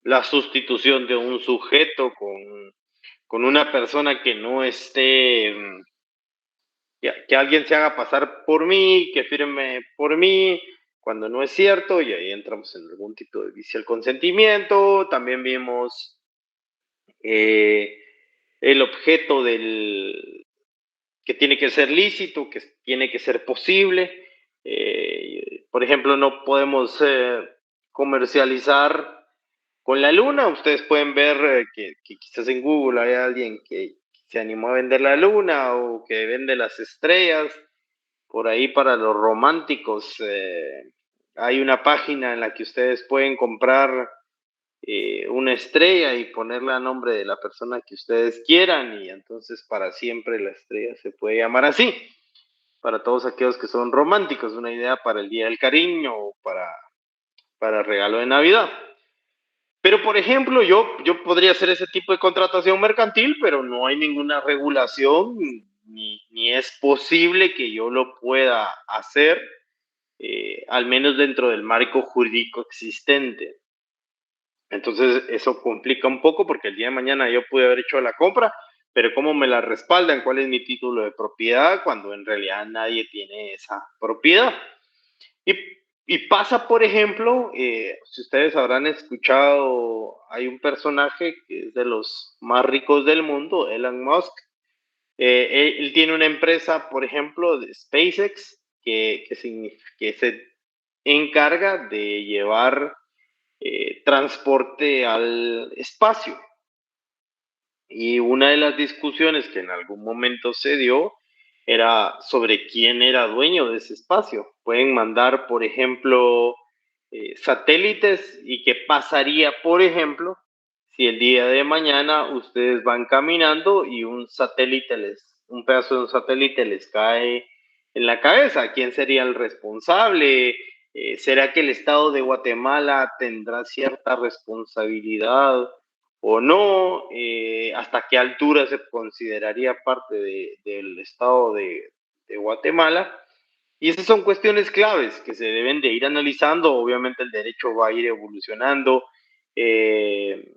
la sustitución de un sujeto con una persona que no esté, que alguien se haga pasar por mí, que firme por mí, cuando no es cierto, y ahí entramos en algún tipo de vicio al consentimiento. También vimos eh, el objeto del que tiene que ser lícito, que tiene que ser posible. Por ejemplo, no podemos comercializar con la luna. Ustedes pueden ver que quizás en Google hay alguien que se animó a vender la luna o que vende las estrellas. Por ahí para los románticos hay una página en la que ustedes pueden comprar una estrella y ponerla a nombre de la persona que ustedes quieran, y entonces para siempre la estrella se puede llamar así. Para todos aquellos que son románticos, una idea para el Día del Cariño o para regalo de Navidad. Pero, por ejemplo, yo podría hacer ese tipo de contratación mercantil, pero no hay ninguna regulación, ni es posible que yo lo pueda hacer, al menos dentro del marco jurídico existente. Entonces, eso complica un poco porque el día de mañana yo pude haber hecho la compra, pero ¿cómo me la respaldan? ¿Cuál es mi título de propiedad? Cuando en realidad nadie tiene esa propiedad. Y, y pasa, por ejemplo, si ustedes habrán escuchado, hay un personaje que es de los más ricos del mundo, Elon Musk. Él tiene una empresa, por ejemplo, de SpaceX, que se encarga de llevar transporte al espacio. Y una de las discusiones que en algún momento se dio era sobre quién era dueño de ese espacio. Pueden mandar, por ejemplo, satélites, y qué pasaría, por ejemplo, si el día de mañana ustedes van caminando y un pedazo de un satélite les cae en la cabeza. ¿Quién sería el responsable? ¿Será que el Estado de Guatemala tendrá cierta responsabilidad o no? ¿Hasta qué altura se consideraría parte del Estado de Guatemala? Y esas son cuestiones claves que se deben de ir analizando. Obviamente el derecho va a ir evolucionando. Eh,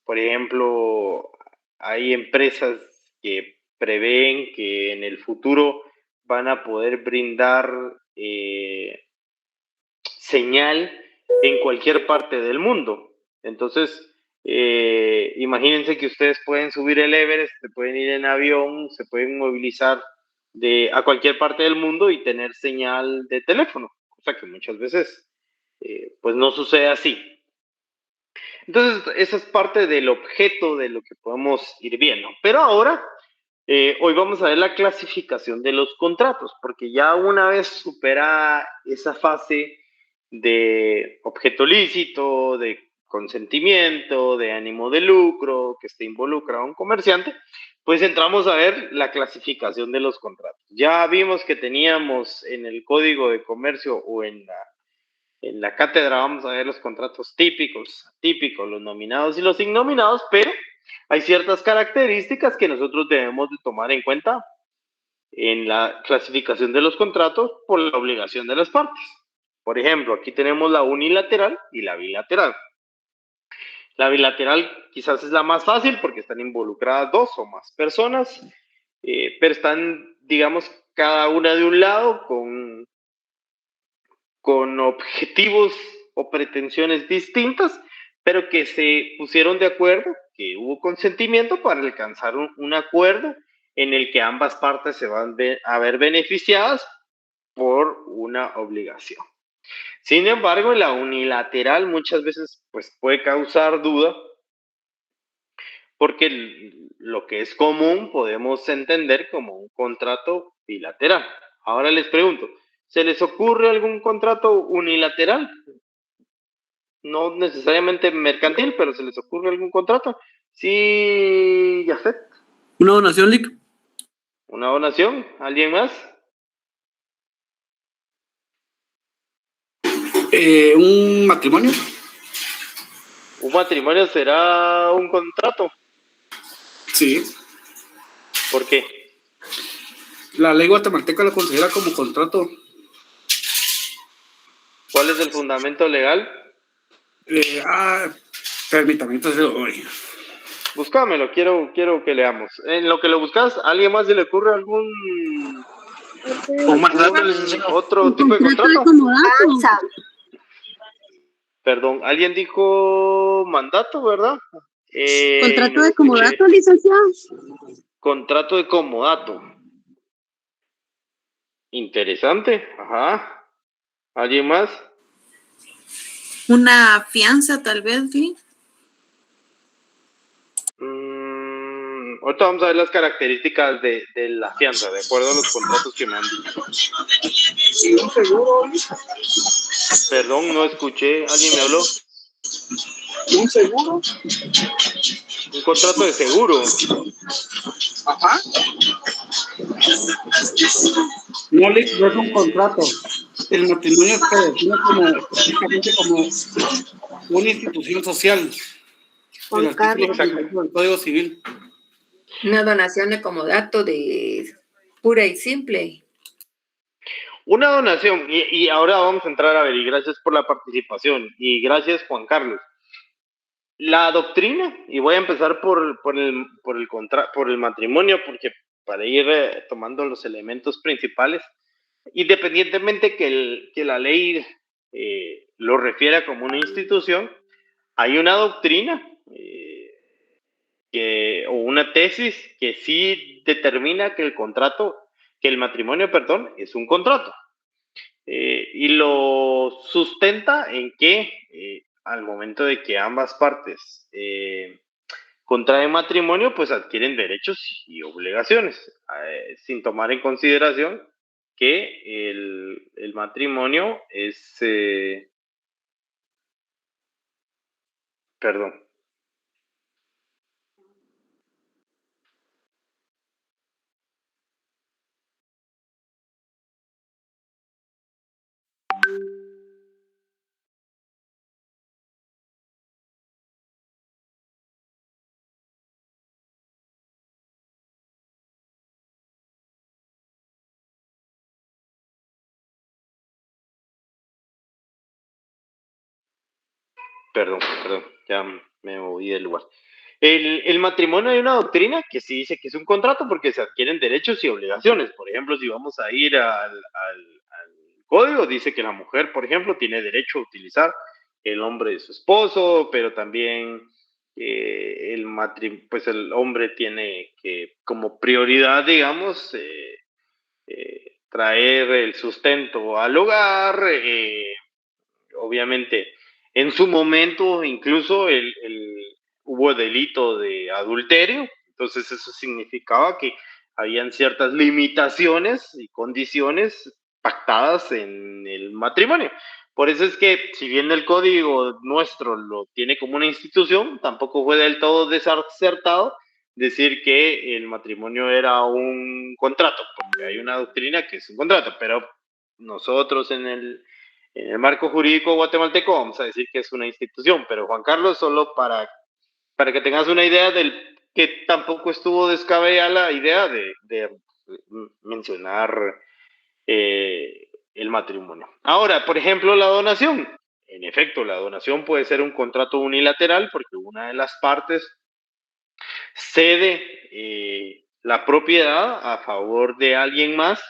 por ejemplo, hay empresas que prevén que en el futuro van a poder brindar señal en cualquier parte del mundo. Entonces, imagínense que ustedes pueden subir el Everest, se pueden ir en avión, se pueden movilizar a cualquier parte del mundo y tener señal de teléfono, cosa que muchas veces pues no sucede así. Entonces, eso es parte del objeto de lo que podemos ir viendo. Pero ahora, hoy vamos a ver la clasificación de los contratos, porque ya una vez supera esa fase de objeto lícito, de consentimiento, de ánimo de lucro, que esté involucrado un comerciante, pues entramos a ver la clasificación de los contratos. Ya vimos que teníamos en el Código de Comercio o en la cátedra, vamos a ver los contratos típicos, atípicos, los nominados y los innominados, pero hay ciertas características que nosotros debemos de tomar en cuenta en la clasificación de los contratos por la obligación de las partes. Por ejemplo, aquí tenemos la unilateral y la bilateral. La bilateral quizás es la más fácil porque están involucradas dos o más personas, pero están, digamos, cada una de un lado con objetivos o pretensiones distintas, pero que se pusieron de acuerdo, que hubo consentimiento para alcanzar un acuerdo en el que ambas partes se van a ver beneficiadas por una obligación. Sin embargo, la unilateral muchas veces pues, puede causar duda, porque lo que es común podemos entender como un contrato bilateral. Ahora les pregunto, ¿se les ocurre algún contrato unilateral? No necesariamente mercantil, pero ¿se les ocurre algún contrato? Sí, Jafet. ¿Una donación, Lick? ¿Una donación? ¿Alguien más? ¿Un matrimonio? ¿Un matrimonio será un contrato? Sí. ¿Por qué? La ley guatemalteca lo considera como contrato. ¿Cuál es el fundamento legal? Eh, ah, Permítame, entonces hoy. Búscamelo, quiero que leamos. En lo que lo buscas, ¿a alguien más se le ocurre algún otro tipo de contrato? Perdón, alguien dijo mandato, ¿verdad? Contrato de comodato, licenciado. Contrato de comodato. Interesante, ajá. ¿Alguien más? Una fianza, tal vez, ¿sí? Ahorita vamos a ver las características de la fianza, de acuerdo a los contratos que me han dicho. ¿Y un seguro? Perdón, no escuché. ¿Alguien me habló? ¿Un seguro? Un contrato de seguro. Ajá. No es un contrato. El matrimonio se define prácticamente como una institución social. Juan El artículo Carlos. 42 del Código Civil. Una donación de comodato de pura y simple. Una donación, y ahora vamos a entrar a ver, y gracias por la participación, y gracias Juan Carlos. La doctrina, y voy a empezar por el matrimonio, porque para ir tomando los elementos principales, independientemente que la ley lo refiera como una institución, hay una doctrina o una tesis que sí determina que el matrimonio, perdón, es un contrato. Y lo sustenta en que al momento de que ambas partes contraen matrimonio, pues adquieren derechos y obligaciones, sin tomar en consideración que el matrimonio es, perdón, perdón, ya me moví del lugar. El matrimonio hay una doctrina que sí dice que es un contrato porque se adquieren derechos y obligaciones. Por ejemplo, si vamos a ir al código, dice que la mujer, por ejemplo, tiene derecho a utilizar el hombre de su esposo, pero también pues el hombre tiene que, como prioridad, digamos, traer el sustento al hogar, obviamente. En su momento, incluso hubo delito de adulterio, entonces eso significaba que habían ciertas limitaciones y condiciones pactadas en el matrimonio. Por eso es que, si bien el código nuestro lo tiene como una institución, tampoco fue del todo desacertado decir que el matrimonio era un contrato, porque hay una doctrina que es un contrato, pero nosotros en el marco jurídico guatemalteco vamos a decir que es una institución, pero Juan Carlos, solo para que tengas una idea del que tampoco estuvo descabellada la idea de mencionar el matrimonio. Ahora, por ejemplo, la donación. En efecto, la donación puede ser un contrato unilateral porque una de las partes cede la propiedad a favor de alguien más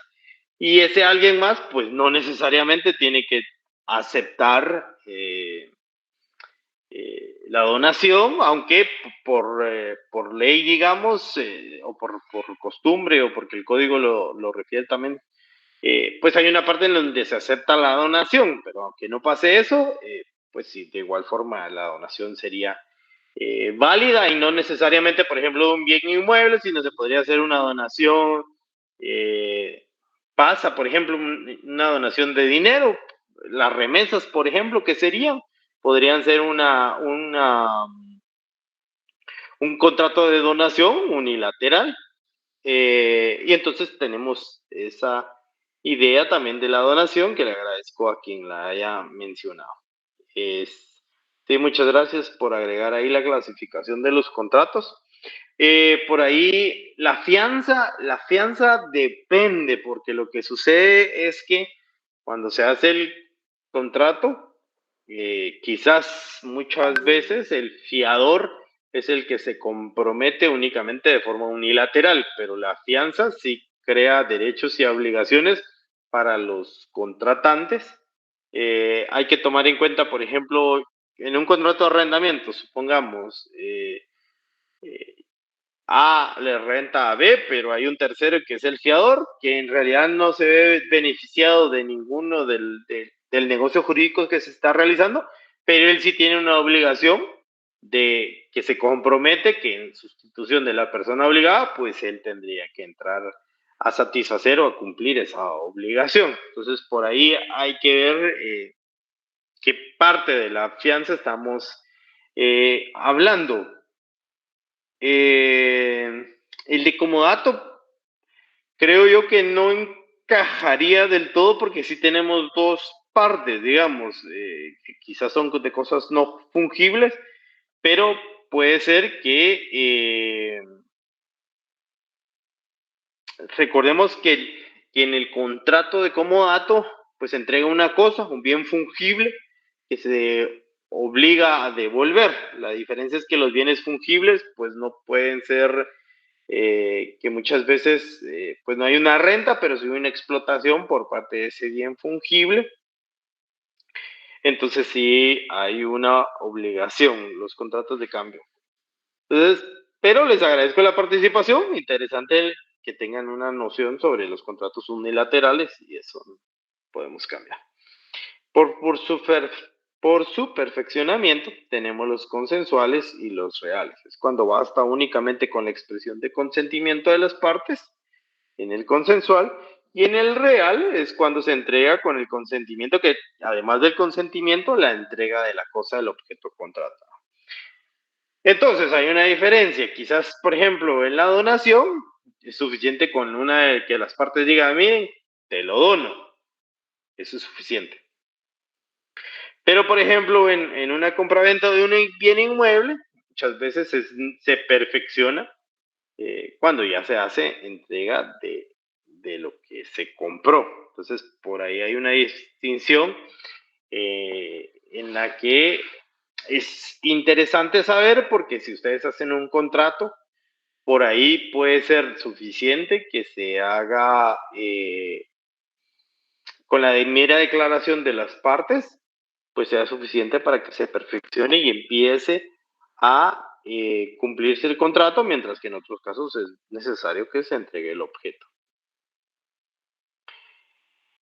y ese alguien más pues no necesariamente tiene que aceptar la donación, aunque por ley, digamos, o por costumbre o porque el código lo refiere también, pues hay una parte en donde se acepta la donación, pero aunque no pase eso, pues sí, de igual forma la donación sería válida y no necesariamente, por ejemplo, de un bien inmueble, sino se podría hacer una donación, pasa, por ejemplo, una donación de dinero, las remesas, por ejemplo, ¿qué serían? Podrían ser un contrato de donación unilateral. Y entonces tenemos esa idea también de la donación que le agradezco a quien la haya mencionado. Sí, muchas gracias por agregar ahí la clasificación de los contratos. Por ahí la fianza depende, porque lo que sucede es que cuando se hace el contrato, quizás muchas veces el fiador es el que se compromete únicamente de forma unilateral, pero la fianza sí crea derechos y obligaciones para los contratantes. Hay que tomar en cuenta, por ejemplo, en un contrato de arrendamiento, supongamos, A le renta a B, pero hay un tercero que es el fiador, que en realidad no se ve beneficiado de ninguno del negocio jurídico que se está realizando, pero él sí tiene una obligación de que se compromete que en sustitución de la persona obligada, pues él tendría que entrar a satisfacer o a cumplir esa obligación. Entonces, por ahí hay que ver qué parte de la fianza estamos hablando. El de comodato creo yo que no encajaría del todo porque sí tenemos dos partes, digamos, que quizás son de cosas no fungibles, pero puede ser que recordemos que en el contrato de comodato pues se entrega una cosa, un bien fungible que se obliga a devolver. La diferencia es que los bienes fungibles pues no pueden ser que muchas veces pues no hay una renta, pero sí una explotación por parte de ese bien fungible. Entonces sí hay una obligación, los contratos de cambio. Entonces, pero les agradezco la participación, interesante que tengan una noción sobre los contratos unilaterales y eso podemos cambiar. Por su perfeccionamiento tenemos los consensuales y los reales. Es cuando basta únicamente con la expresión de consentimiento de las partes en el consensual, y en el real es cuando se entrega con el consentimiento, que además del consentimiento, la entrega de la cosa del objeto contratado. Entonces hay una diferencia, quizás por ejemplo en la donación es suficiente con una de que las partes digan, miren, te lo dono, eso es suficiente. Pero por ejemplo en una compraventa de un bien inmueble, muchas veces se perfecciona cuando ya se hace entrega de lo que se compró. Entonces, por ahí hay una distinción en la que es interesante saber, porque si ustedes hacen un contrato, por ahí puede ser suficiente que se haga con la mera declaración de las partes, pues sea suficiente para que se perfeccione y empiece a cumplirse el contrato, mientras que en otros casos es necesario que se entregue el objeto.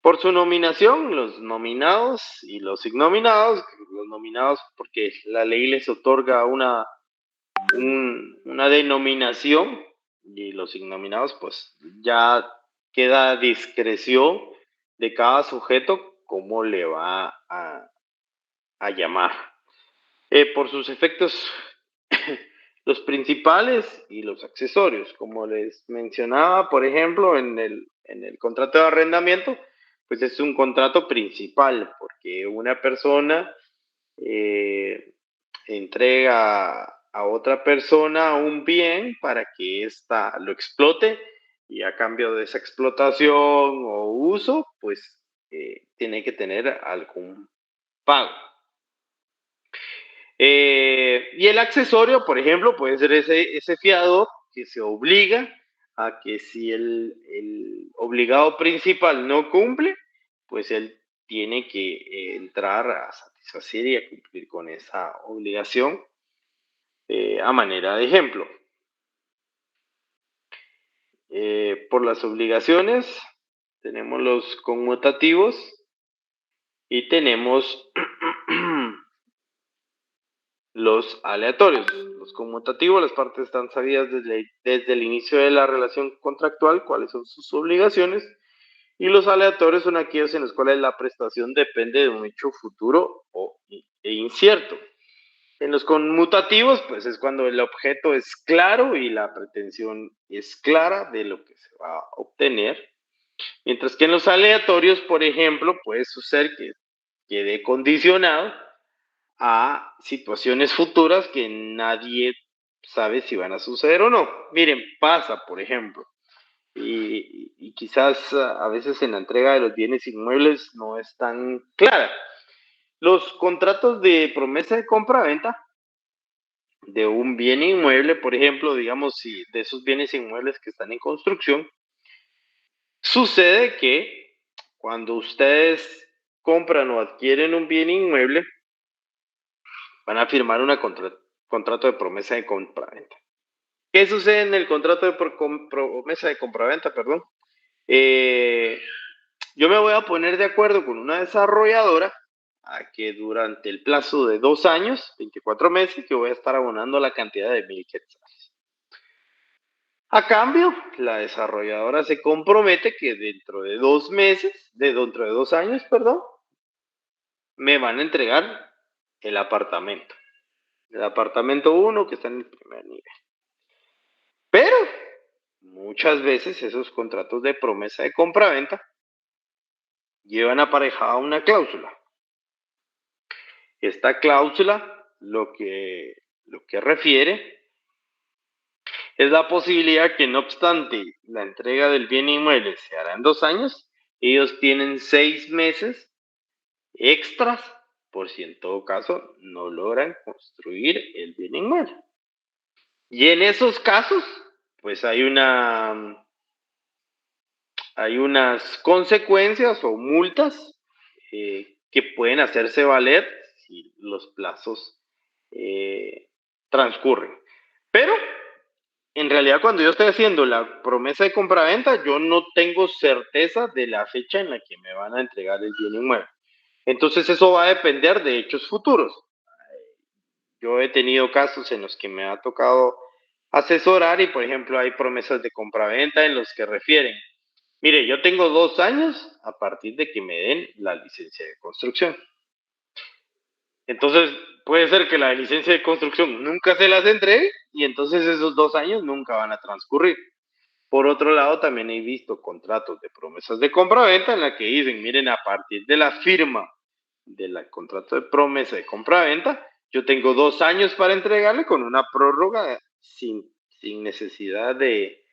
Por su nominación, los nominados y los ignominados, los nominados porque la ley les otorga una denominación, y los ignominados pues ya queda a discreción de cada sujeto cómo le va a llamar. Por sus efectos, los principales y los accesorios, como les mencionaba, por ejemplo, en el contrato de arrendamiento, pues es un contrato principal, porque una persona entrega a otra persona un bien para que ésta lo explote, y a cambio de esa explotación o uso, pues tiene que tener algún pago. Y el accesorio, por ejemplo, puede ser ese fiador que se obliga a que si el obligado principal no cumple, pues él tiene que entrar a satisfacer y a cumplir con esa obligación a manera de ejemplo. Por las obligaciones tenemos los conmutativos y tenemos los aleatorios. Los conmutativos, las partes están sabidas desde el inicio de la relación contractual cuáles son sus obligaciones, y los aleatorios son aquellos en los cuales la prestación depende de un hecho futuro e incierto. En los conmutativos, pues es cuando el objeto es claro y la pretensión es clara de lo que se va a obtener. Mientras que en los aleatorios, por ejemplo, puede suceder que quede condicionado a situaciones futuras que nadie sabe si van a suceder o no. Miren, pasa, por ejemplo, y quizás a veces en la entrega de los bienes inmuebles no es tan clara. Los contratos de promesa de compra-venta de un bien inmueble, por ejemplo, digamos, si de esos bienes inmuebles que están en construcción, sucede que cuando ustedes compran o adquieren un bien inmueble, van a firmar un contrato de promesa de compra-venta. ¿Qué sucede en el contrato de promesa de compraventa? Perdón. Yo me voy a poner de acuerdo con una desarrolladora a que durante el plazo de 2 años, 24 meses, yo voy a estar abonando la cantidad de 1,000 quetzales. A cambio, la desarrolladora se compromete que dentro de 2 años, perdón, me van a entregar el apartamento. El apartamento 1 que está en el primer nivel. Pero muchas veces esos contratos de promesa de compra-venta llevan aparejada una cláusula. Esta cláusula lo que refiere es la posibilidad que, no obstante la entrega del bien inmueble se hará en 2 años, ellos tienen 6 meses extras por si en todo caso no logran construir el bien inmueble. Y en esos casos, pues hay unas consecuencias o multas que pueden hacerse valer si los plazos transcurren. Pero en realidad, cuando yo estoy haciendo la promesa de compraventa, yo no tengo certeza de la fecha en la que me van a entregar el bien inmueble. Entonces eso va a depender de hechos futuros. Yo he tenido casos en los que me ha tocado asesorar y, por ejemplo, hay promesas de compraventa en los que refieren: mire, yo tengo 2 años a partir de que me den la licencia de construcción. Entonces, puede ser que la licencia de construcción nunca se las entregue y entonces esos 2 años nunca van a transcurrir. Por otro lado, también he visto contratos de promesas de compraventa en la que dicen: miren, a partir de la firma del contrato de promesa de compraventa, yo tengo 2 años para entregarle con una prórroga sin necesidad de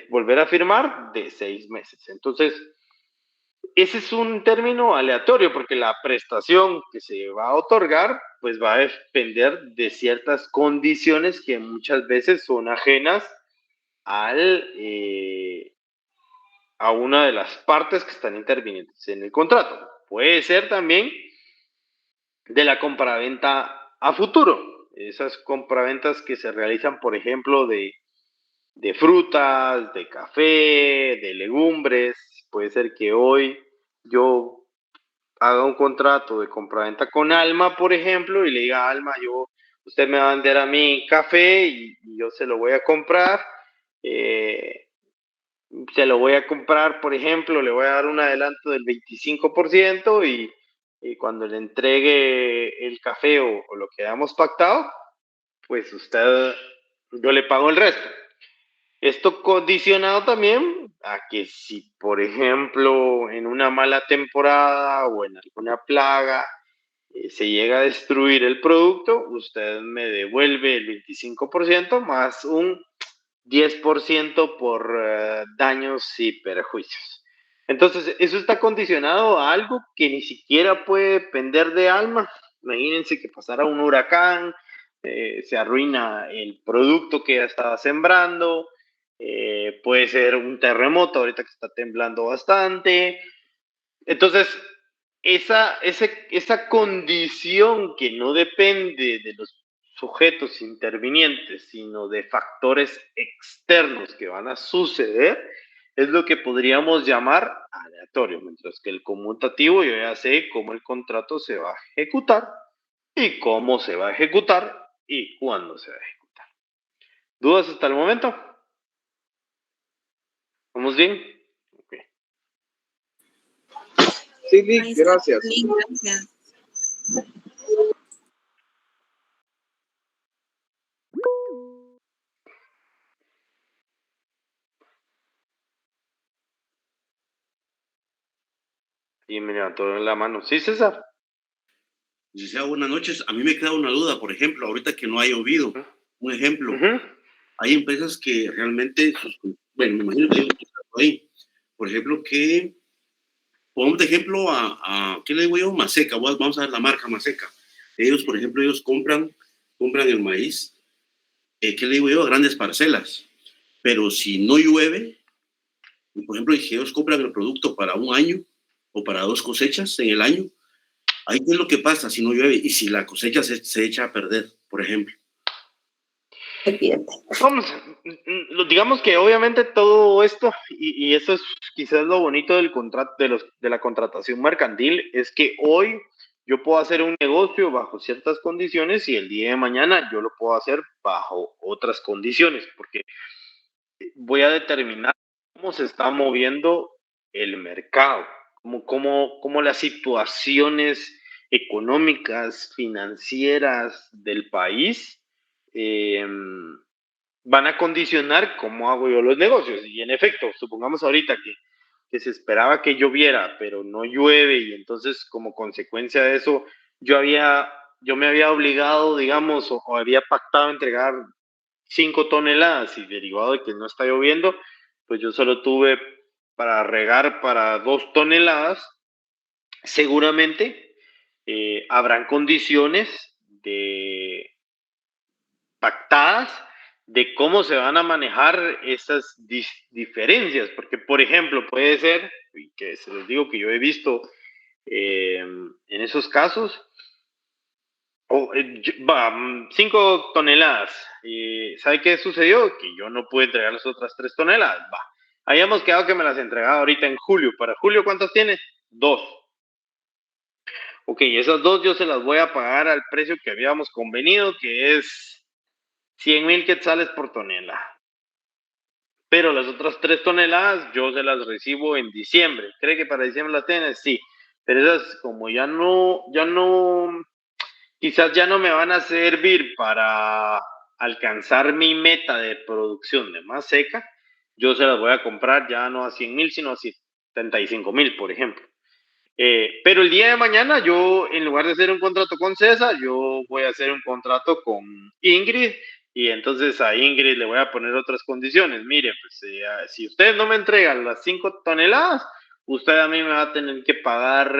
volver a firmar de 6 meses. Entonces, ese es un término aleatorio porque la prestación que se va a otorgar pues va a depender de ciertas condiciones que muchas veces son ajenas a una de las partes que están intervinientes en el contrato. Puede ser también de la compraventa a futuro, esas compraventas que se realizan, por ejemplo, de frutas, de café, de legumbres. Puede ser que hoy yo haga un contrato de compraventa con Alma, por ejemplo, y le diga a Alma: usted me va a vender a mí café y yo se lo voy a comprar. Por ejemplo, le voy a dar un adelanto del 25% y cuando le entregue el café o lo que hayamos pactado, pues yo le pago el resto. Esto condicionado también a que si, por ejemplo, en una mala temporada o en alguna plaga se llega a destruir el producto, usted me devuelve el 25% más un 10% por daños y perjuicios. Entonces, eso está condicionado a algo que ni siquiera puede depender de Alma. Imagínense que pasara un huracán, se arruina el producto que ya estaba sembrando, puede ser un terremoto ahorita que está temblando bastante. Entonces, esa condición que no depende de los sujetos intervinientes, sino de factores externos que van a suceder, es lo que podríamos llamar aleatorio, mientras que el conmutativo yo ya sé cómo el contrato se va a ejecutar y cómo se va a ejecutar y cuándo se va a ejecutar. ¿Dudas hasta el momento? ¿Vamos bien? Ok. Sí, Vic, gracias. Sí, gracias. Y me levantó la mano. Sí, César. Licenciado, buenas noches. A mí me queda una duda, por ejemplo, ahorita que no ha llovido. Un ejemplo, hay empresas que realmente, bueno, me imagino que hay un contrato ahí. Por ejemplo, que Pongamos de ejemplo ¿qué le digo yo? Maseca, vamos a ver la marca Maseca. Ellos, por ejemplo, ellos compran el maíz, ¿qué le digo yo? A grandes parcelas. Pero si no llueve, por ejemplo, si ellos compran el producto para un año o para 2 cosechas en el año, ahí qué es lo que pasa si no llueve y si la cosecha se echa a perder, por ejemplo. Vamos, digamos que obviamente todo esto, y eso es quizás lo bonito del contrato, de la contratación mercantil, es que hoy yo puedo hacer un negocio bajo ciertas condiciones y el día de mañana yo lo puedo hacer bajo otras condiciones, porque voy a determinar cómo se está moviendo el mercado, cómo las situaciones económicas, financieras del país van a condicionar cómo hago yo los negocios. Y en efecto, supongamos ahorita que se esperaba que lloviera, pero no llueve y entonces como consecuencia de eso yo me había obligado, digamos, o había pactado entregar 5 toneladas y derivado de que no está lloviendo, pues yo solo tuve para regar para 2 toneladas. Seguramente habrán condiciones pactadas de cómo se van a manejar esas diferencias, porque por ejemplo puede ser, y que se les digo que yo he visto en esos casos, 5 toneladas. ¿Sabe qué sucedió? Que yo no pude entregar las otras 3 toneladas. Habíamos quedado que me las entregaba ahorita en julio. ¿Para julio cuántas tienes? 2. Ok, esas 2 yo se las voy a pagar al precio que habíamos convenido, que es 100,000 quetzales por tonelada. Pero las otras 3 toneladas yo se las recibo en diciembre. ¿Cree que para diciembre las tienes? Sí. Pero esas como quizás ya no me van a servir para alcanzar mi meta de producción de Maseca, yo se las voy a comprar ya no a 100,000, sino a 75,000, por ejemplo. Pero el día de mañana yo, en lugar de hacer un contrato con César, yo voy a hacer un contrato con Ingrid y entonces a Ingrid le voy a poner otras condiciones. Mire, pues si ustedes no me entregan las 5 toneladas, usted a mí me va a tener que pagar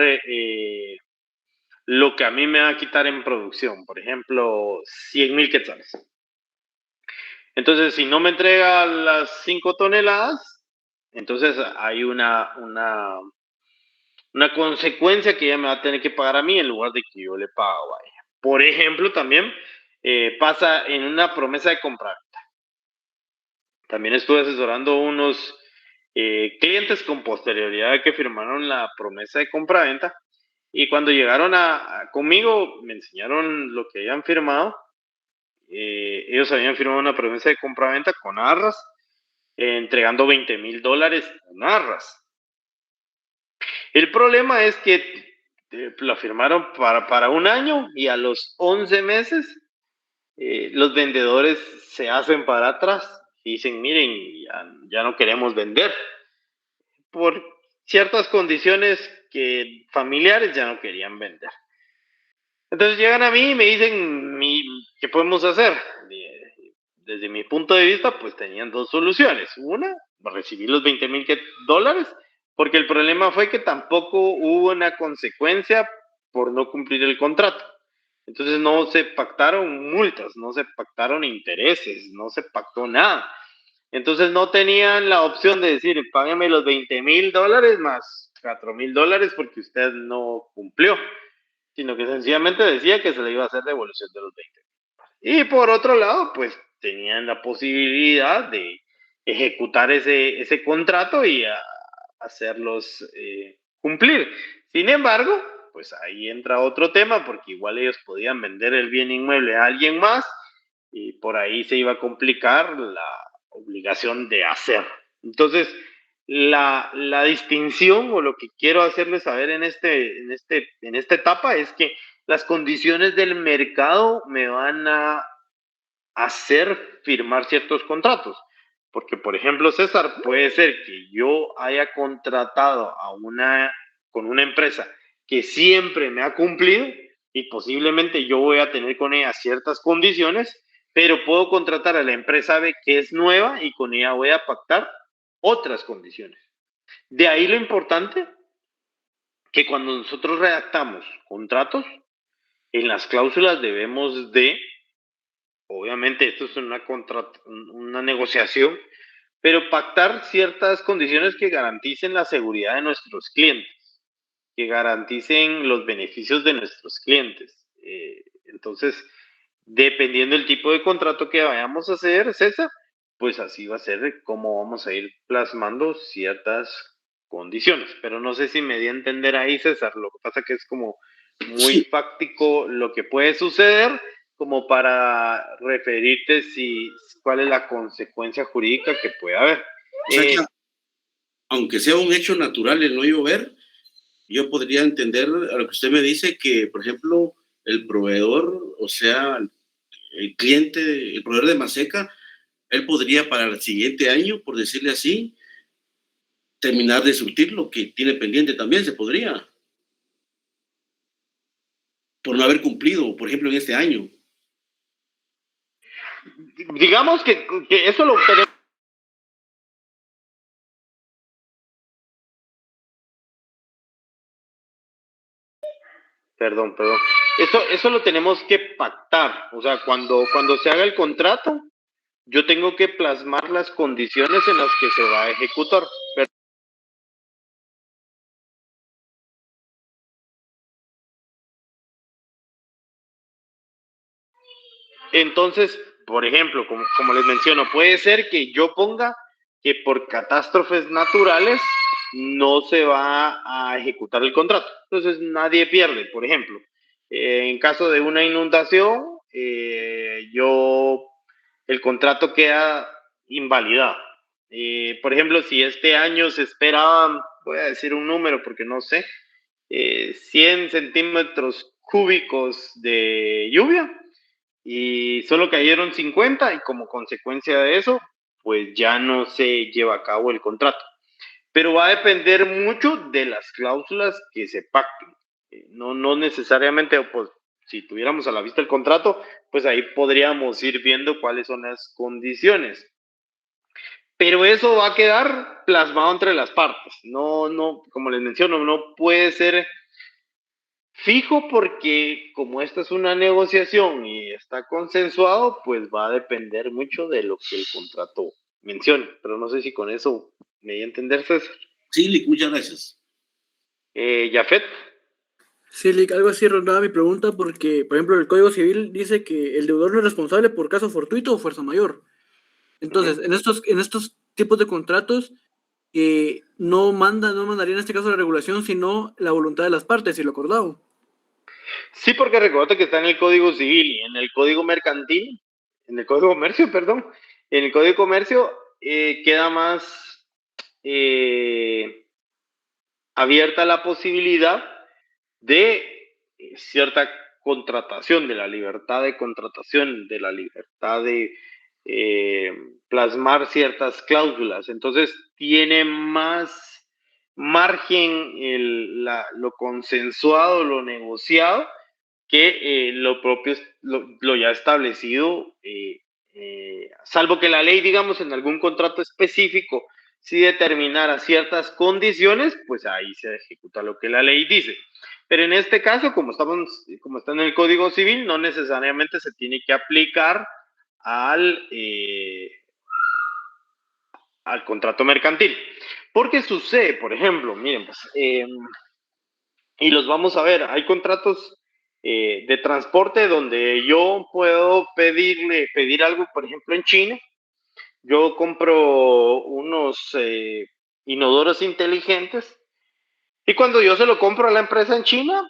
lo que a mí me va a quitar en producción, por ejemplo, 100,000 quetzales. Entonces, si no me entrega las 5 toneladas, entonces hay una consecuencia que ella me va a tener que pagar a mí en lugar de que yo le pago a ella. Por ejemplo, también pasa en una promesa de compraventa. También estuve asesorando unos clientes con posterioridad de que firmaron la promesa de compraventa y cuando llegaron conmigo me enseñaron lo que habían firmado. Ellos habían firmado una promesa de compraventa con arras, entregando $20,000 con arras. El problema es que la firmaron para un año y a los 11 meses los vendedores se hacen para atrás y dicen, miren, ya no queremos vender. Por ciertas condiciones que familiares ya no querían vender. Entonces llegan a mí y me dicen, ¿qué podemos hacer? Desde mi punto de vista, pues tenían 2 soluciones. Una, recibir los $20,000, porque el problema fue que tampoco hubo una consecuencia por no cumplir el contrato. Entonces no se pactaron multas, no se pactaron intereses, no se pactó nada. Entonces no tenían la opción de decir, págueme los $20,000 más $4,000 porque usted no cumplió, sino que sencillamente decía que se le iba a hacer devolución de los 20. Y por otro lado, pues tenían la posibilidad de ejecutar ese contrato y hacerlos cumplir. Sin embargo, pues ahí entra otro tema, porque igual ellos podían vender el bien inmueble a alguien más y por ahí se iba a complicar la obligación de hacer. Entonces, la distinción o lo que quiero hacerles saber en esta etapa es que las condiciones del mercado me van a hacer firmar ciertos contratos. Porque, por ejemplo, César, puede ser que yo haya contratado con una empresa que siempre me ha cumplido y posiblemente yo voy a tener con ella ciertas condiciones, pero puedo contratar a la empresa B que es nueva y con ella voy a pactar otras condiciones. De ahí lo importante que cuando nosotros redactamos contratos, en las cláusulas debemos de, obviamente esto es una negociación, pero pactar ciertas condiciones que garanticen la seguridad de nuestros clientes, que garanticen los beneficios de nuestros clientes. Entonces, dependiendo del tipo de contrato que vayamos a hacer, César, pues así va a ser como vamos a ir plasmando ciertas condiciones. Pero no sé si me di a entender ahí, César. Lo que pasa que es como muy Sí. fáctico lo que puede suceder, como para referirte cuál es la consecuencia jurídica que puede haber. O sea que, aunque sea un hecho natural el no llover, yo podría entender a lo que usted me dice que, por ejemplo, el proveedor, o sea, el cliente, el proveedor de Maseca, él podría para el siguiente año, por decirle así, terminar de surtir lo que tiene pendiente también, se podría, por no haber cumplido, por ejemplo, en este año. Digamos que eso lo tenemos. Perdón. Eso lo tenemos que pactar. O sea, cuando se haga el contrato, yo tengo que plasmar las condiciones en las que se va a ejecutar. Entonces, por ejemplo, como les menciono, puede ser que yo ponga que por catástrofes naturales no se va a ejecutar el contrato. Entonces, nadie pierde, por ejemplo. En caso de una inundación, el contrato queda invalidado. Por ejemplo, si este año se esperaba, voy a decir un número porque no sé, 100 centímetros cúbicos de lluvia y solo cayeron 50 y como consecuencia de eso, pues ya no se lleva a cabo el contrato. Pero va a depender mucho de las cláusulas que se pacten. No necesariamente, pues si tuviéramos a la vista el contrato, pues ahí podríamos ir viendo cuáles son las condiciones. Pero eso va a quedar plasmado entre las partes. No, como les menciono, no puede ser fijo porque como esta es una negociación y está consensuado, pues va a depender mucho de lo que el contrato mencione. Pero no sé si con eso me di a entender, César. Sí, Lick, muchas gracias. Jafet. Sí, Lick, algo así rondaba mi pregunta porque, por ejemplo, el Código Civil dice que el deudor no es responsable por caso fortuito o fuerza mayor. Entonces, en estos tipos de contratos, no mandaría en este caso la regulación, sino la voluntad de las partes y lo acordado. Sí, porque recuerda que está en el Código Civil y en el Código Mercantil, en el Código de Comercio, perdón, en el Código de Comercio queda más abierta la posibilidad de cierta contratación, de la libertad de contratación, de la libertad de plasmar ciertas cláusulas. Entonces, tiene más margen lo consensuado, lo negociado, que lo propio, lo ya establecido, salvo que la ley, digamos, en algún contrato específico, si determinara ciertas condiciones, pues ahí se ejecuta lo que la ley dice. Pero en este caso, como está en el Código Civil, no necesariamente se tiene que aplicar al contrato mercantil. Porque sucede, por ejemplo, miren, pues, y los vamos a ver, hay contratos de transporte donde yo puedo pedir algo, por ejemplo, en China. Yo compro unos inodoros inteligentes y cuando yo se lo compro a la empresa en China,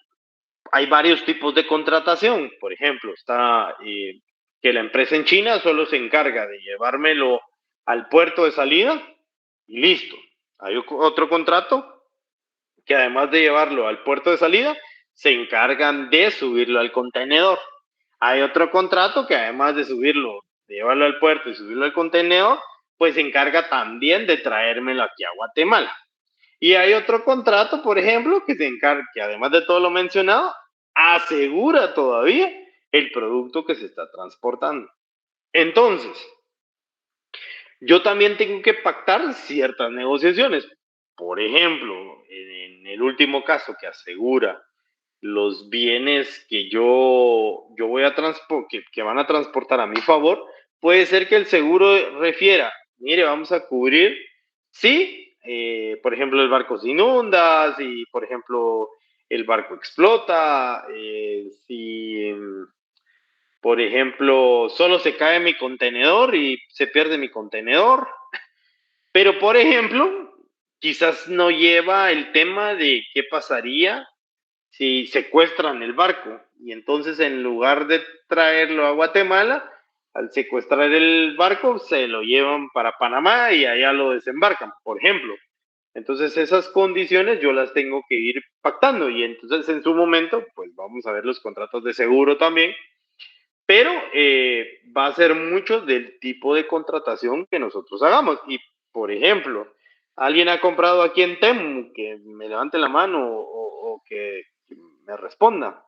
hay varios tipos de contratación. Por ejemplo, está que la empresa en China solo se encarga de llevármelo al puerto de salida y listo. Hay otro contrato que además de llevarlo al puerto de salida, se encargan de subirlo al contenedor. Hay otro contrato que además de subirlo, de llevarlo al puerto y subirlo al contenedor, pues se encarga también de traérmelo aquí a Guatemala. Y hay otro contrato, por ejemplo, que se encarga, que además de todo lo mencionado, asegura todavía el producto que se está transportando. Entonces, yo también tengo que pactar ciertas negociaciones. por ejemplo, en el último caso que asegura los bienes que yo voy a que van a transportar a mi favor, puede ser que el seguro refiera, mire, vamos a cubrir, sí, por ejemplo, el barco se inunda, si, por ejemplo, el barco explota, si, por ejemplo, solo se cae mi contenedor y se pierde mi contenedor, pero, por ejemplo, quizás no lleva el tema de qué pasaría si secuestran el barco y entonces en lugar de traerlo a Guatemala, al secuestrar el barco se lo llevan para Panamá y allá lo desembarcan, por ejemplo. Entonces esas condiciones yo las tengo que ir pactando y entonces en su momento pues vamos a ver los contratos de seguro también, pero va a ser mucho del tipo de contratación que nosotros hagamos. Y por ejemplo, alguien ha comprado aquí en Temu, que me levante la mano o que me responda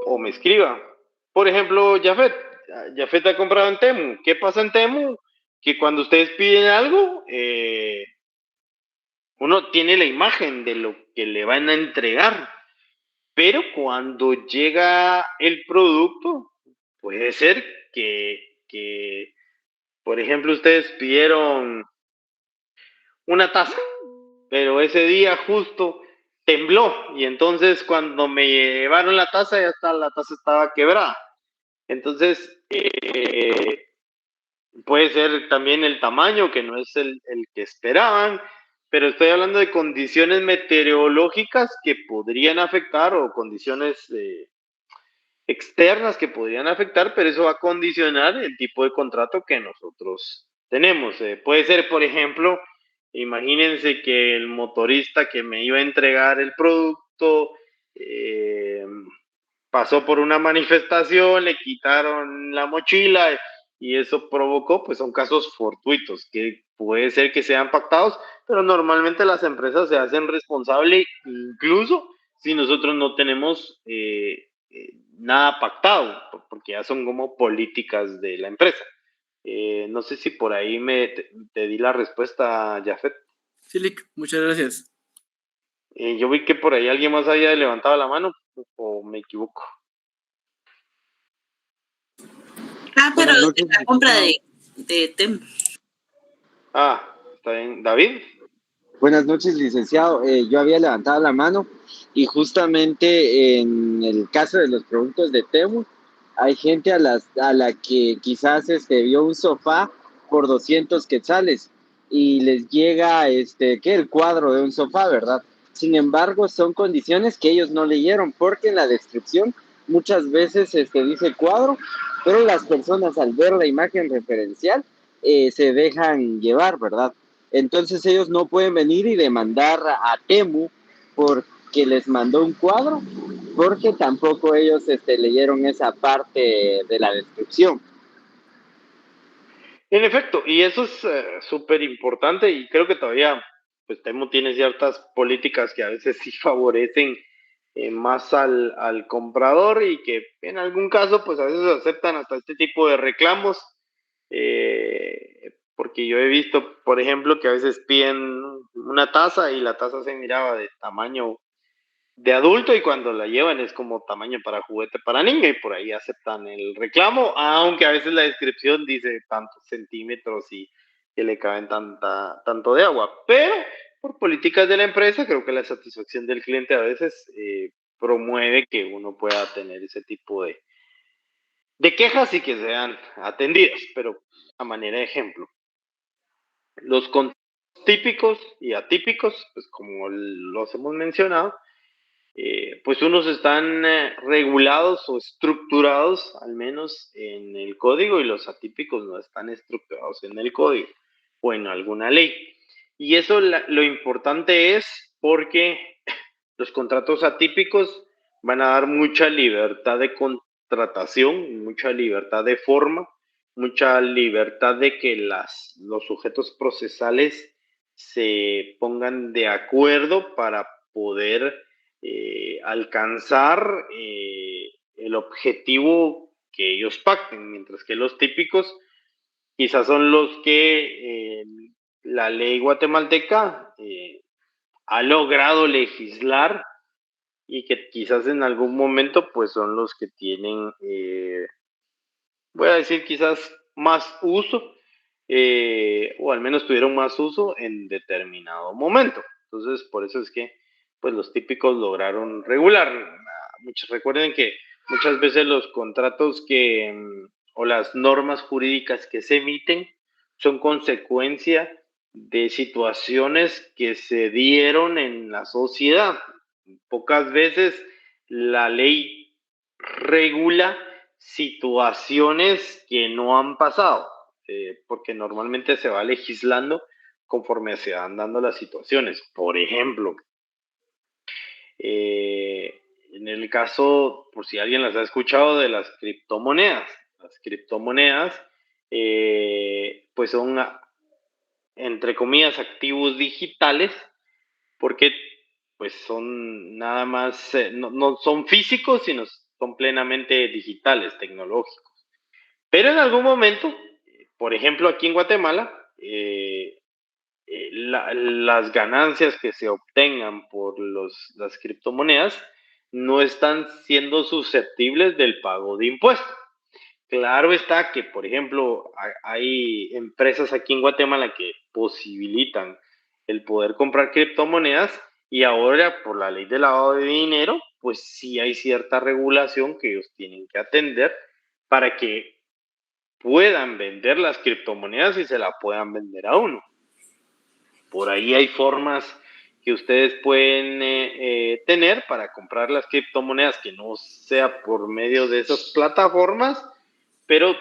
o me escriba. Por ejemplo, Jafet ha comprado en Temu. ¿Qué pasa en Temu? Que cuando ustedes piden algo, uno tiene la imagen de lo que le van a entregar, pero cuando llega el producto, puede ser que por ejemplo, ustedes pidieron una taza, pero ese día justo tembló y entonces cuando me llevaron la taza, la taza estaba quebrada. Entonces, puede ser también el tamaño, que no es el que esperaban, pero estoy hablando de condiciones meteorológicas que podrían afectar o condiciones externas que podrían afectar, pero eso va a condicionar el tipo de contrato que nosotros tenemos. Puede ser, por ejemplo, imagínense que el motorista que me iba a entregar el producto pasó por una manifestación, le quitaron la mochila y eso provocó, pues son casos fortuitos que puede ser que sean pactados, pero normalmente las empresas se hacen responsables incluso si nosotros no tenemos nada pactado, porque ya son como políticas de la empresa. No sé si por ahí te di la respuesta, Jafet. Silic, muchas gracias. Yo vi que por ahí alguien más había levantado la mano, o me equivoco. Pero de la compra de Temu. Está bien. ¿David? Buenas noches, licenciado. Yo había levantado la mano y justamente en el caso de los productos de Temu, hay gente a la que quizás vio un sofá por 200 quetzales y les llega el cuadro de un sofá, ¿verdad? Sin embargo, son condiciones que ellos no leyeron porque en la descripción muchas veces dice cuadro, pero las personas al ver la imagen referencial se dejan llevar, ¿verdad? Entonces ellos no pueden venir y demandar a Temu porque les mandó un cuadro, porque tampoco ellos leyeron esa parte de la descripción. En efecto, y eso es súper importante y creo que todavía pues Temu tiene ciertas políticas que a veces sí favorecen más al comprador y que en algún caso pues a veces aceptan hasta este tipo de reclamos, porque yo he visto, por ejemplo, que a veces piden una taza y la taza se miraba de tamaño de adulto y cuando la llevan es como tamaño para juguete para niña y por ahí aceptan el reclamo, aunque a veces la descripción dice tantos centímetros y que le caben tanto de agua, pero por políticas de la empresa creo que la satisfacción del cliente a veces promueve que uno pueda tener ese tipo de quejas y que sean atendidas, pero a manera de ejemplo. Los típicos y atípicos, pues como los hemos mencionado, pues unos están regulados o estructurados al menos en el código y los atípicos no están estructurados en el código o en alguna ley. Y eso lo importante es porque los contratos atípicos van a dar mucha libertad de contratación, mucha libertad de forma, mucha libertad de que los sujetos procesales se pongan de acuerdo para poder alcanzar el objetivo que ellos pacten, mientras que los típicos quizás son los que la ley guatemalteca ha logrado legislar y que quizás en algún momento pues son los que tienen, voy a decir quizás más uso, o al menos tuvieron más uso en determinado momento. Entonces, por eso es que pues los típicos lograron regular. Recuerden que muchas veces los contratos o las normas jurídicas que se emiten son consecuencia de situaciones que se dieron en la sociedad. Pocas veces la ley regula situaciones que no han pasado, porque normalmente se va legislando conforme se van dando las situaciones. Por ejemplo, en el caso, por si alguien las ha escuchado, de las criptomonedas. Las criptomonedas, pues son, entre comillas, activos digitales, porque pues son nada más, no son físicos, sino son plenamente digitales, tecnológicos. Pero en algún momento, por ejemplo, aquí en Guatemala, las ganancias que se obtengan por las criptomonedas no están siendo susceptibles del pago de impuestos. Claro está que, por ejemplo, hay empresas aquí en Guatemala que posibilitan el poder comprar criptomonedas y ahora por la ley de lavado de dinero, pues sí hay cierta regulación que ellos tienen que atender para que puedan vender las criptomonedas y se la puedan vender a uno. Por ahí hay formas que ustedes pueden tener para comprar las criptomonedas que no sea por medio de esas plataformas, pero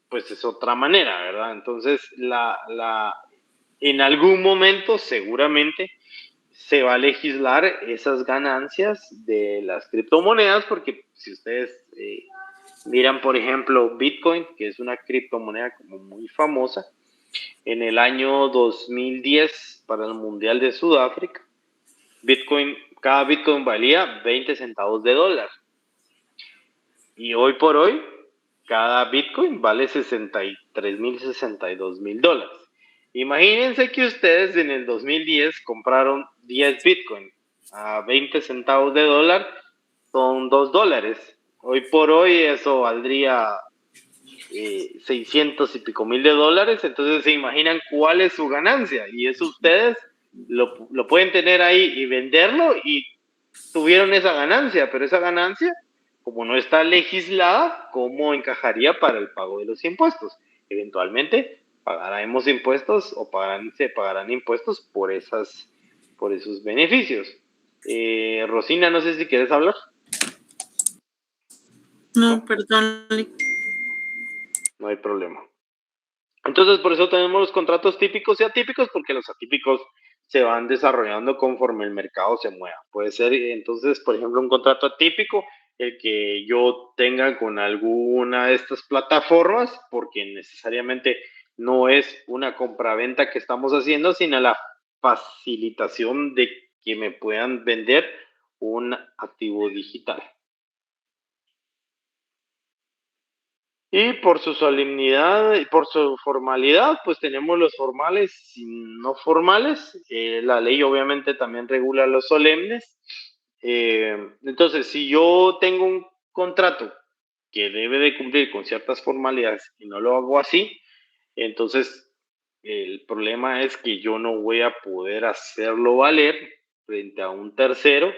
pues es otra manera, ¿verdad? Entonces, en algún momento seguramente se va a legislar esas ganancias de las criptomonedas, porque si ustedes miran, por ejemplo, Bitcoin, que es una criptomoneda como muy famosa, en el año 2010, para el Mundial de Sudáfrica, cada Bitcoin valía 20 centavos de dólar. Y hoy por hoy, cada Bitcoin vale 63,000, 62,000 dólares. Imagínense que ustedes en el 2010 compraron 10 Bitcoin a 20 centavos de dólar, son 2 dólares. Hoy por hoy eso valdría 600 y pico mil de dólares, entonces se imaginan cuál es su ganancia, y eso ustedes lo pueden tener ahí y venderlo y tuvieron esa ganancia, pero esa ganancia, como no está legislada, ¿cómo encajaría para el pago de los impuestos? Eventualmente pagaremos impuestos o se pagarán impuestos por esos beneficios. Rosina, no sé si quieres hablar. No, perdón. No hay problema. Entonces, por eso tenemos los contratos típicos y atípicos, porque los atípicos se van desarrollando conforme el mercado se mueva. Puede ser, entonces, por ejemplo, un contrato atípico, el que yo tenga con alguna de estas plataformas, porque necesariamente no es una compraventa que estamos haciendo, sino la facilitación de que me puedan vender un activo digital. Y por su solemnidad y por su formalidad, pues tenemos los formales y no formales. La ley obviamente también regula los solemnes. Entonces, si yo tengo un contrato que debe de cumplir con ciertas formalidades y no lo hago así, entonces el problema es que yo no voy a poder hacerlo valer frente a un tercero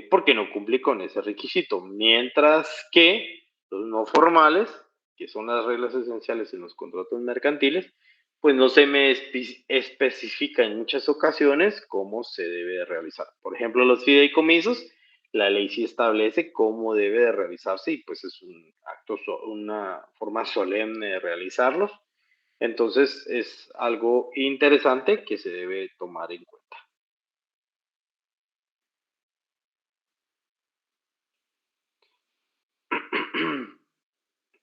porque no cumplí con ese requisito. Mientras que los no formales, que son las reglas esenciales en los contratos mercantiles, pues no se me especifica en muchas ocasiones cómo se debe realizar. Por ejemplo, los fideicomisos, la ley sí establece cómo debe de realizarse y pues es un acto, una forma solemne de realizarlos. Entonces es algo interesante que se debe tomar en cuenta.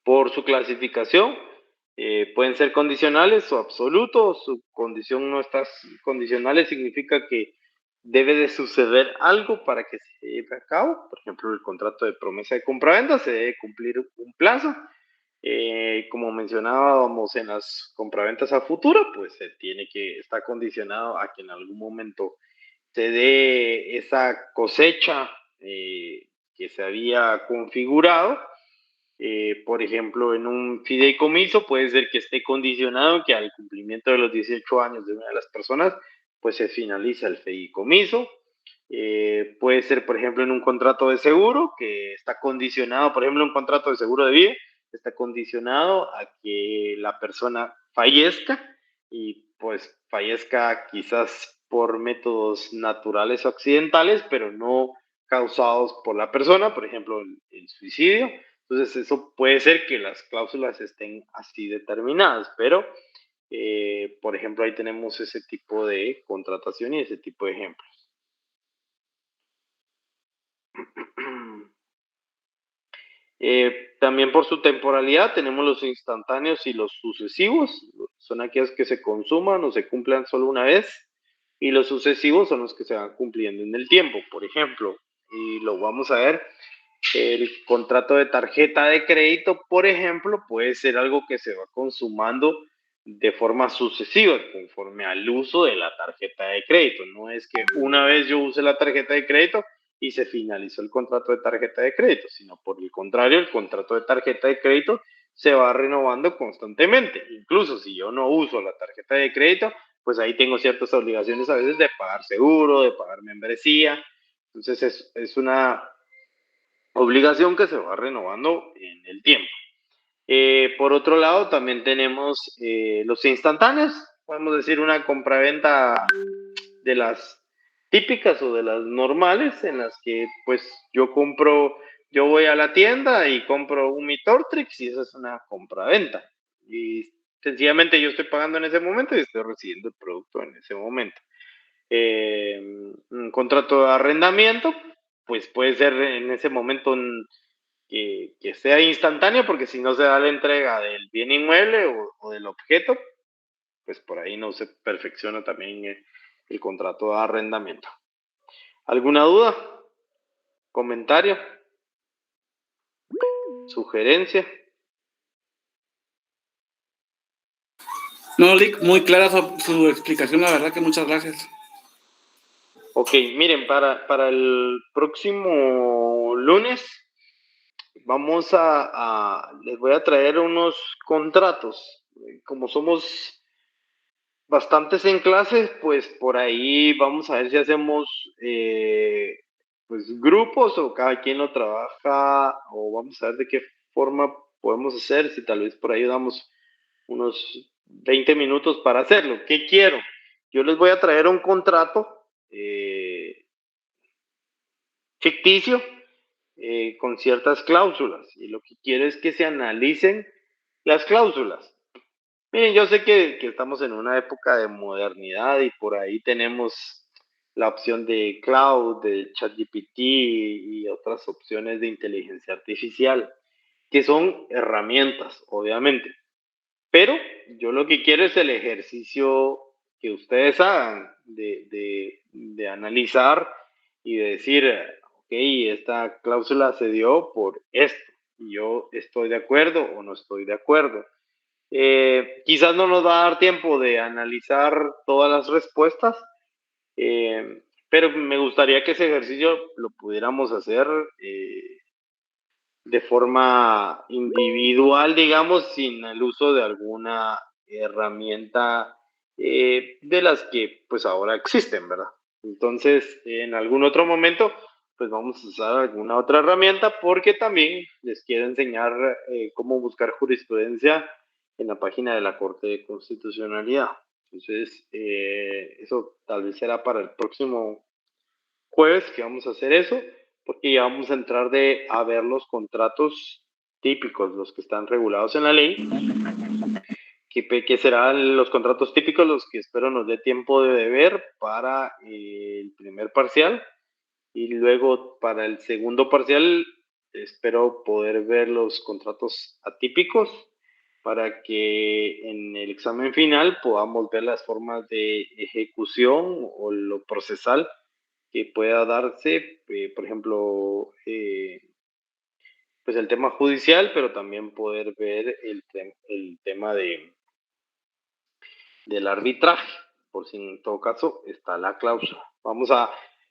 Por su clasificación, pueden ser condicionales o absolutos. Su condición no está condicionales, significa que debe de suceder algo para que se lleve a cabo. Por ejemplo, el contrato de promesa de compraventa se debe cumplir un plazo. Como mencionábamos en las compraventas a futuro, pues está condicionado a que en algún momento se dé esa cosecha que se había configurado. Por ejemplo, en un fideicomiso puede ser que esté condicionado que al cumplimiento de los 18 años de una de las personas, pues se finaliza el fideicomiso. Puede ser, por ejemplo, en un contrato de seguro que está condicionado, por ejemplo, un contrato de seguro de vida, está condicionado a que la persona fallezca y pues fallezca quizás por métodos naturales o accidentales, pero no causados por la persona, por ejemplo, el suicidio. Entonces, eso puede ser que las cláusulas estén así determinadas, pero, por ejemplo, ahí tenemos ese tipo de contratación y ese tipo de ejemplos. También por su temporalidad tenemos los instantáneos y los sucesivos. Son aquellos que se consuman o se cumplan solo una vez, y los sucesivos son los que se van cumpliendo en el tiempo. Por ejemplo, y lo vamos a ver, el contrato de tarjeta de crédito, por ejemplo, puede ser algo que se va consumando de forma sucesiva conforme al uso de la tarjeta de crédito. No es que una vez yo use la tarjeta de crédito y se finalizó el contrato de tarjeta de crédito, sino por el contrario, el contrato de tarjeta de crédito se va renovando constantemente. Incluso si yo no uso la tarjeta de crédito, pues ahí tengo ciertas obligaciones a veces de pagar seguro, de pagar membresía. Entonces es una obligación que se va renovando en el tiempo. Por otro lado, también tenemos los instantáneos. Podemos decir una compraventa de las típicas o de las normales, en las que pues yo voy a la tienda y compro un Mitortrix y esa es una compraventa. Y sencillamente yo estoy pagando en ese momento y estoy recibiendo el producto en ese momento. Un contrato de arrendamiento, pues puede ser en ese momento que sea instantáneo, porque si no se da la entrega del bien inmueble o del objeto, pues por ahí no se perfecciona también el contrato de arrendamiento. ¿Alguna duda? ¿Comentario? ¿Sugerencia? No, Lick, muy clara su explicación, la verdad que muchas gracias. Ok, miren, para el próximo lunes vamos les voy a traer unos contratos. Como somos bastantes en clases, pues por ahí vamos a ver si hacemos pues grupos o cada quien lo trabaja, o vamos a ver de qué forma podemos hacer, si tal vez por ahí damos unos 20 minutos para hacerlo. ¿Qué quiero? Yo les voy a traer un contrato ficticio con ciertas cláusulas, y lo que quiero es que se analicen las cláusulas. Miren, yo sé que estamos en una época de modernidad y por ahí tenemos la opción de cloud, de ChatGPT y otras opciones de inteligencia artificial, que son herramientas, obviamente. Pero yo lo que quiero es el ejercicio que ustedes hagan de analizar y de decir, ok, esta cláusula se dio por esto, y yo estoy de acuerdo o no estoy de acuerdo. Quizás no nos va a dar tiempo de analizar todas las respuestas, pero me gustaría que ese ejercicio lo pudiéramos hacer de forma individual, digamos, sin el uso de alguna herramienta de las que pues ahora existen, ¿verdad? Entonces, en algún otro momento, pues vamos a usar alguna otra herramienta, porque también les quiero enseñar cómo buscar jurisprudencia en la página de la Corte de Constitucionalidad. Entonces, eso tal vez será para el próximo jueves que vamos a hacer eso, porque ya vamos a entrar a ver los contratos típicos, los que están regulados en la ley, que serán los contratos típicos, los que espero nos dé tiempo de ver para el primer parcial, y luego para el segundo parcial espero poder ver los contratos atípicos, para que en el examen final podamos ver las formas de ejecución o lo procesal que pueda darse, por ejemplo, pues el tema judicial, pero también poder ver el tema del arbitraje, por si en todo caso está la cláusula. Vamos a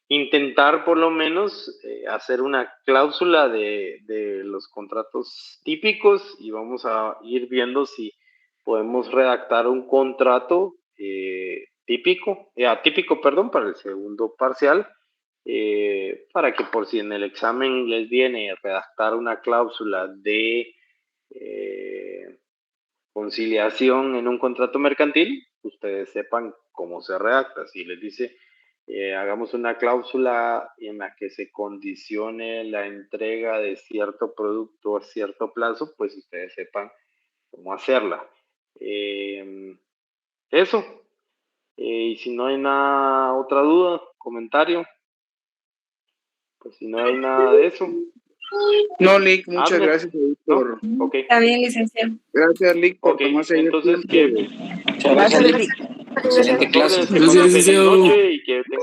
intentar por lo menos hacer una cláusula de los contratos típicos y vamos a ir viendo si podemos redactar un contrato atípico, para el segundo parcial, para que por si en el examen les viene redactar una cláusula de conciliación en un contrato mercantil, ustedes sepan cómo se redacta. Si les dice hagamos una cláusula en la que se condicione la entrega de cierto producto a cierto plazo, pues ustedes sepan cómo hacerla. Eso. Y si no hay otra duda, comentario, pues si no hay nada de eso. No, Lick, muchas gracias por... ¿No? Okay. Está bien, licenciado. Gracias, Lick, por tomarse el entonces, tiempo. Gracias, Lick. Excelente clase. Gracias, licenciado. Y que tengan